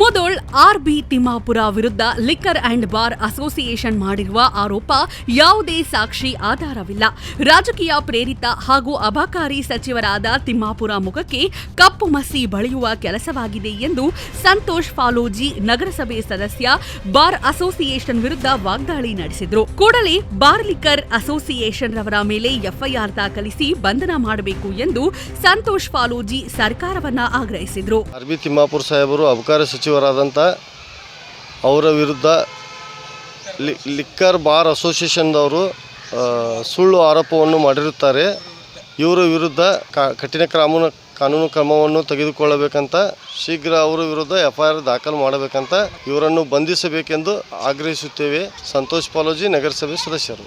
Mudhol R B Timmapur ವಿರುದ್ಧ liquor and bar association ಮಾಡಿರುವ ಆರೋಪ ಯಾವುದೇ ಸಾಕ್ಷಿ ಆಧಾರವಿಲ್ಲ. ರಾಜಕೀಯ ಪ್ರೇರಿತ ಹಾಗೂ ಅಬಕಾರಿ ಸಚಿವರಾದ ತಿಮ್ಮಾಪುರ ಮುಖಕ್ಕೆ ಕಪ್ಪು ಮಸಿ ಬಳಿಯುವ ಕೆಲಸವಾಗಿದೆ ಎಂದು ಸಂತೋಷ್ ಫಾಲೋಜಿ ನಗರಸಭೆ ಸದಸ್ಯ ಬಾರ್ ಅಸೋಸಿಯೇಷನ್ ವಿರುದ್ಧ ವಾಗ್ದಾಳಿ ನಡೆಸಿದರು. ಕೂಡಲೇ ಬಾರ್ ಲಿಕ್ಕರ್ ಅಸೋಸಿಯೇಷನ್ ರವರ ಮೇಲೆ ಎಫ್ಐಆರ್ ದಾಖಲಿಸಿ ಬಂಧನ ಮಾಡಬೇಕು ಎಂದು ಸಂತೋಷ್ ಫಾಲೋಜಿ ಸರ್ಕಾರವನ್ನ ಆಗ್ರಹಿಸಿದರು. ಆರ್ಬಿ ತಿಮ್ಮಾಪುರ ಸಾಹೇಬರು ಅಬಕಾರಿ ಸಚಿವರಾದಂಥ ಅವರ ವಿರುದ್ಧ ಲಿಕ್ಕರ್ ಬಾರ್ ಅಸೋಸಿಯೇಷನ್ದವರು ಸುಳ್ಳು ಆರೋಪವನ್ನು ಮಾಡಿರುತ್ತಾರೆ. ಇವರ ವಿರುದ್ಧ ಕಠಿಣ ಕಾನೂನು ಕ್ರಮವನ್ನು ತೆಗೆದುಕೊಳ್ಳಬೇಕಂತ ಶೀಘ್ರ ಅವರ ವಿರುದ್ಧ ಎಫ್ಐಆರ್ ದಾಖಲು ಮಾಡಬೇಕಂತ ಇವರನ್ನು ಬಂಧಿಸಬೇಕೆಂದು ಆಗ್ರಹಿಸುತ್ತೇವೆ. ಸಂತೋಷ್ ಪಾಲೋಜಿ ನಗರಸಭೆ ಸದಸ್ಯರು.